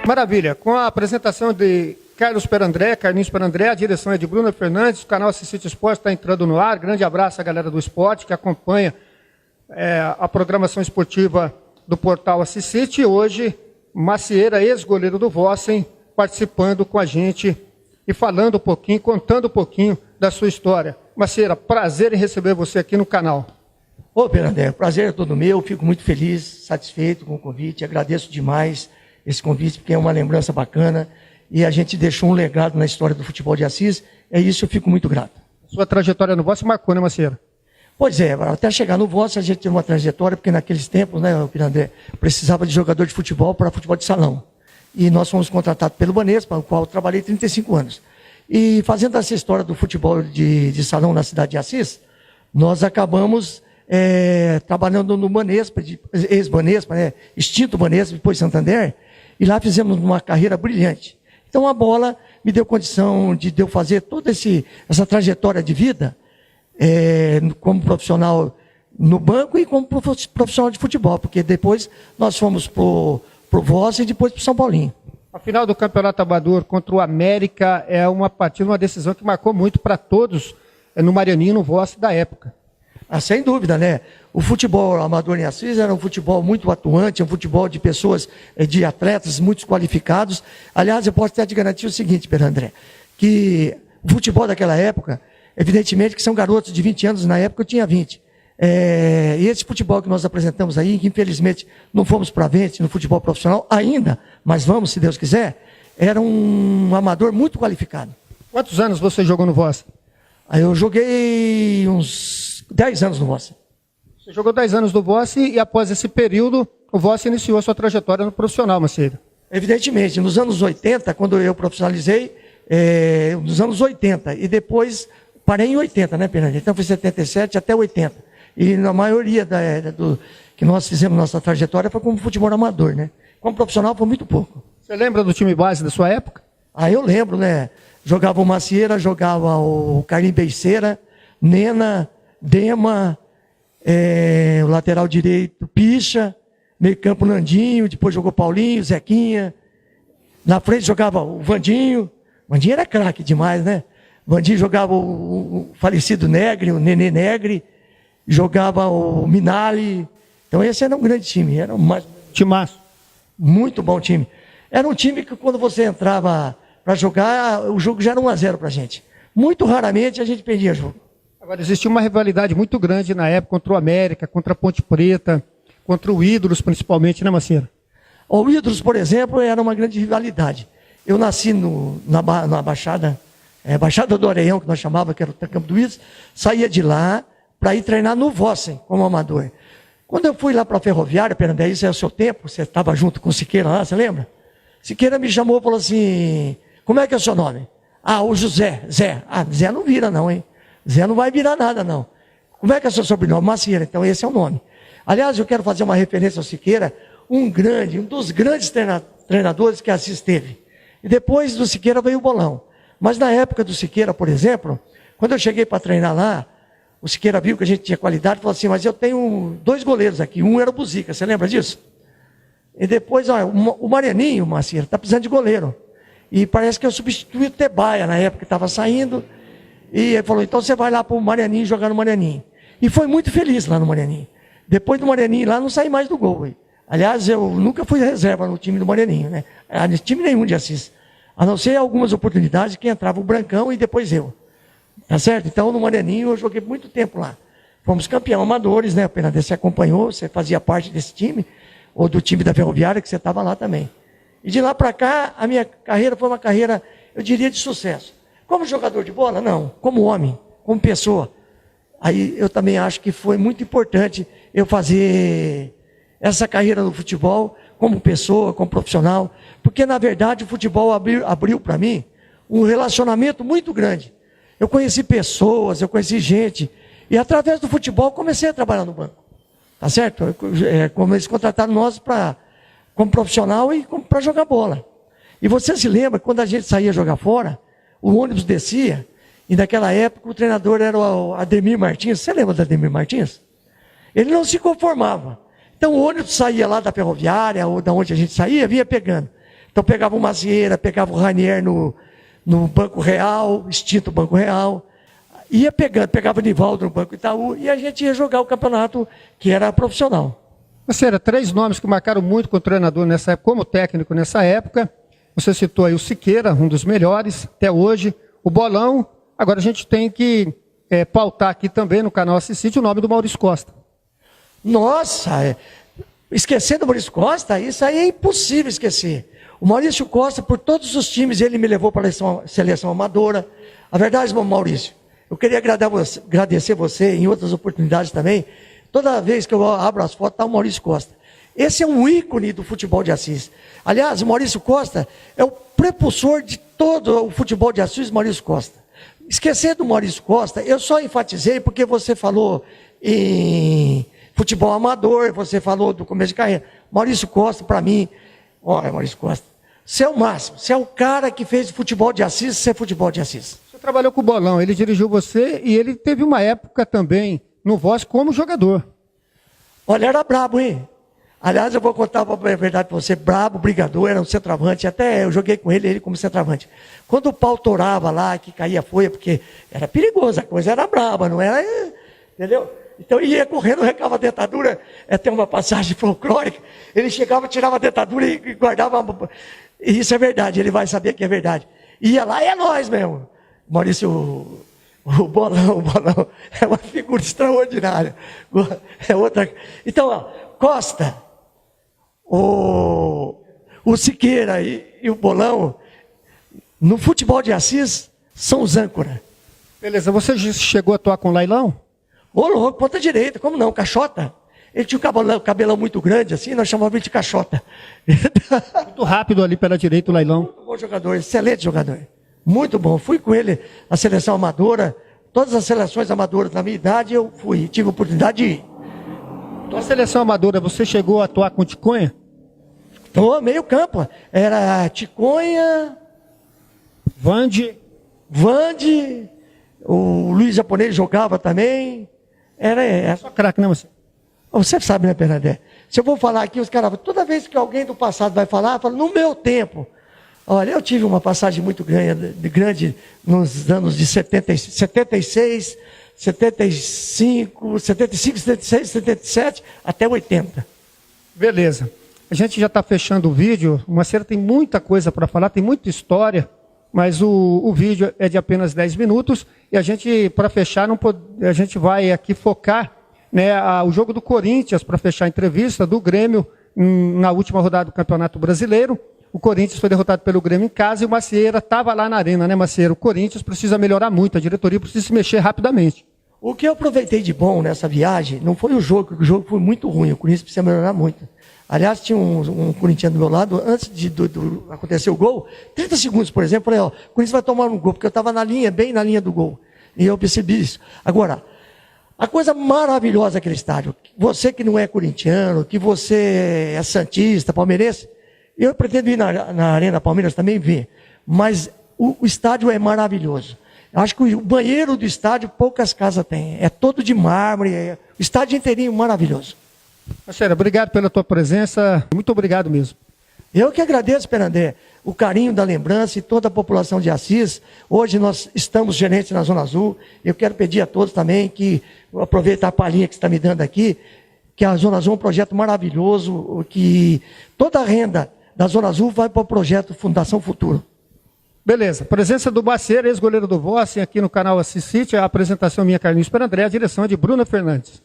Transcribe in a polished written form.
Maravilha. Com a apresentação de Carlinhos Perandré, a direção é de Bruna Fernandes, o canal Assisite Esporte está entrando no ar. Grande abraço à galera do esporte que acompanha a programação esportiva do portal Assisite. E hoje, Macieira, ex-goleiro do Vossen, participando com a gente e falando um pouquinho, contando um pouquinho da sua história. Macieira, prazer em receber você aqui no canal. Ô, Perandré, o prazer é todo meu, fico muito feliz, satisfeito com o convite, agradeço demais esse convite, porque é uma lembrança bacana e a gente deixou um legado na história do futebol de Assis, é isso, eu fico muito grato. Sua trajetória no Vossen marcou, né, Macieira? Pois é, até chegar no Vossen a gente teve uma trajetória, porque naqueles tempos, né, Perandré, precisava de jogador de futebol para futebol de salão. E nós fomos contratados pelo Banespa, o qual eu trabalhei 35 anos. E fazendo essa história do futebol de salão na cidade de Assis, nós acabamos trabalhando no Banespa, ex-Banespa, né, extinto Banespa, depois Santander, e lá fizemos uma carreira brilhante. Então a bola me deu condição de eu fazer toda essa trajetória de vida como profissional no banco e como profissional de futebol, porque depois nós fomos pro Vossen e depois pro São Paulinho. A final do Campeonato Amador contra o América é uma partida, uma decisão que marcou muito para todos no Marianinho, no Vossen da época. Ah, sem dúvida, né? O futebol amador em Assis era um futebol muito atuante, um futebol de pessoas, de atletas muito qualificados. Aliás, eu posso até te garantir o seguinte, Perandré, que o futebol daquela época, evidentemente que são garotos de 20 anos, na época eu tinha 20. E esse futebol que nós apresentamos aí, que infelizmente não fomos para frente no futebol profissional ainda, mas vamos, se Deus quiser, era um amador muito qualificado. Quantos anos você jogou no Vossen? Aí eu joguei uns 10 anos no Vossen. Você jogou 10 anos no Vossen e após esse período, o Vossen iniciou a sua trajetória no profissional, Macieira. Evidentemente, nos anos 80, quando eu profissionalizei, nos anos 80, e depois parei em 80, né, Fernando? Então foi 77 até 80. E na maioria que nós fizemos nossa trajetória foi como futebol amador, né? Como profissional foi muito pouco. Você lembra do time base da sua época? Ah, eu lembro, né? Jogava o Macieira, jogava o Carlinhos Beiceira, Nena, Dema, o lateral direito, Picha, meio campo Nandinho, depois jogou Paulinho, Zequinha. Na frente jogava o Vandinho. Vandinho era craque demais, né? Vandinho jogava o falecido Negre, o Nenê Negre, jogava o Minali. Então esse era um grande time, era mais timaço. Muito bom time. Era um time que quando você entrava para jogar, o jogo já era 1-0 para a gente. Muito raramente a gente perdia jogo. Agora, existia uma rivalidade muito grande na época contra o América, contra a Ponte Preta, contra o Ídolos principalmente, né, Macieira? O Ídolos, por exemplo, era uma grande rivalidade. Eu nasci na Baixada, Baixada do Areião, que nós chamávamos, que era o campo do Ídolos, saía de lá para ir treinar no Vossen, como amador. Quando eu fui lá para a Ferroviária, Perandé, isso é o seu tempo, você estava junto com o Siqueira lá, você lembra? Siqueira me chamou e falou assim, como é que é o seu nome? Ah, o José, Zé. Ah, Zé não vira não, hein? Zé não vai virar nada, não. Como é que é o seu sobrenome? Macieira. Então esse é o nome. Aliás, eu quero fazer uma referência ao Siqueira, um dos grandes treinadores que Assis teve. E depois do Siqueira veio o Bolão. Mas na época do Siqueira, por exemplo, quando eu cheguei para treinar lá, o Siqueira viu que a gente tinha qualidade e falou assim, mas eu tenho 2 goleiros aqui, um era o Buzica, você lembra disso? E depois, olha, o Marianinho, Macieira, está precisando de goleiro. E parece que eu substituí o Tebaia na época que estava saindo. E ele falou, então você vai lá para o Marianinho jogar no Marianinho. E foi muito feliz lá no Marianinho. Depois do Marianinho lá, não saí mais do gol. Aliás, eu nunca fui reserva no time do Marianinho, né? Time nenhum de Assis. A não ser algumas oportunidades que entrava o Brancão e depois eu. Tá certo? Então no Marianinho eu joguei muito tempo lá. Fomos campeão amadores, né? Apenas você acompanhou, você fazia parte desse time, ou do time da Ferroviária, que você estava lá também. E de lá para cá, a minha carreira foi uma carreira, eu diria, de sucesso. Como jogador de bola? Não. Como homem, como pessoa. Aí eu também acho que foi muito importante eu fazer essa carreira no futebol, como pessoa, como profissional, porque na verdade o futebol abriu para mim um relacionamento muito grande. Eu conheci pessoas, eu conheci gente, e através do futebol comecei a trabalhar no banco. Tá certo? Como eles contrataram nós como profissional e para jogar bola. E você se lembra, quando a gente saía jogar fora, o ônibus descia, e naquela época o treinador era o Ademir Martins. Você lembra do Ademir Martins? Ele não se conformava. Então o ônibus saía lá da Ferroviária, ou da onde a gente saía, vinha pegando. Então pegava o Macieira, pegava o Ranier no Banco Real, extinto Banco Real, ia pegava o Nivaldo no Banco Itaú, e a gente ia jogar o campeonato que era profissional. Macieira, 3 nomes que marcaram muito com o treinador nessa época, como técnico nessa época. Você citou aí o Siqueira, um dos melhores até hoje, o Bolão. Agora a gente tem que pautar aqui também no canal Assisite o nome do Maurício Costa. Nossa, esquecer do Maurício Costa, isso aí é impossível esquecer. O Maurício Costa, por todos os times, ele me levou para a seleção amadora. A verdade, Maurício, eu queria agradecer você em outras oportunidades também. Toda vez que eu abro as fotos, está o Maurício Costa. Esse é um ícone do futebol de Assis. Aliás, o Maurício Costa é o prepulsor de todo o futebol de Assis, Maurício Costa. Esquecer do Maurício Costa, eu só enfatizei porque você falou em futebol amador, você falou do começo de carreira. Maurício Costa, para mim, olha, Maurício Costa, você é o máximo, você é o cara que fez futebol de Assis ser futebol de Assis. Você trabalhou com o Bolão, ele dirigiu você e ele teve uma época também no Voz como jogador. Olha, era brabo, hein? Aliás, eu vou contar a verdade para você, brabo, brigador, era um centroavante, até eu joguei com ele como centroavante. Quando o pau torava lá, que caía folha, porque era perigoso, a coisa era braba, não era, entendeu? Então ele ia correndo, arrancava a dentadura, tem uma passagem folclórica, ele chegava, tirava a dentadura e guardava, e isso é verdade, ele vai saber que é verdade. Ia lá e é nós mesmo. Maurício, o Bolão é uma figura extraordinária. É outra. Então, ó, Costa, o Siqueira e o Bolão, no futebol de Assis, são os âncoras. Beleza, você chegou a atuar com o Lailão? Ô, louco, ponta direita, como não? Caixota. Ele tinha um cabelão muito grande, assim, nós chamávamos de caixota. Muito rápido ali pela direita o Lailão. Muito bom jogador, excelente jogador. Muito bom. Fui com ele na seleção amadora, todas as seleções amadoras na minha idade eu fui, tive a oportunidade de ir. Na seleção amadora, você chegou a atuar com o Ticonha? Então, meio campo. Era Ticonha, Vande, o Luiz Japonês jogava também. Era só craque, né, você? Você sabe, né, Bernadette? Se eu vou falar aqui, os caras, toda vez que alguém do passado vai falar, fala, no meu tempo. Olha, eu tive uma passagem muito grande nos anos de 76, 75, 76, 77, até 80. Beleza. A gente já está fechando o vídeo. O Macieira tem muita coisa para falar, tem muita história, mas o vídeo é de apenas 10 minutos. E a gente, para fechar, a gente vai aqui focar, né, o jogo do Corinthians, para fechar a entrevista, do Grêmio, na última rodada do Campeonato Brasileiro. O Corinthians foi derrotado pelo Grêmio em casa e o Macieira estava lá na arena, né, Macieira? O Corinthians precisa melhorar muito, a diretoria precisa se mexer rapidamente. O que eu aproveitei de bom nessa viagem não foi o jogo, porque o jogo foi muito ruim, o Corinthians precisa melhorar muito. Aliás, tinha um corintiano do meu lado, antes de acontecer o gol, 30 segundos, por exemplo, eu falei, ó, o Corinthians vai tomar um gol, porque eu estava bem na linha do gol. E eu percebi isso. Agora, a coisa maravilhosa daquele estádio, você que não é corintiano, que você é santista, palmeirense, eu pretendo ir na Arena Palmeiras também ver, mas o estádio é maravilhoso. Eu acho que o banheiro do estádio poucas casas têm, é todo de mármore, o estádio inteirinho maravilhoso. Macieira, obrigado pela tua presença, muito obrigado mesmo. Eu que agradeço, Fernandé, o carinho da lembrança e toda a população de Assis. Hoje nós estamos gerentes na Zona Azul, eu quero pedir a todos também que, aproveitar a palhinha que você está me dando aqui, que a Zona Azul é um projeto maravilhoso, que toda a renda da Zona Azul vai para o projeto Fundação Futuro. Beleza. Presença do Macieira, ex-goleiro do Voz, aqui no canal Assisite. A apresentação minha, Carlinhos Perandré, a direção é de Bruna Fernandes.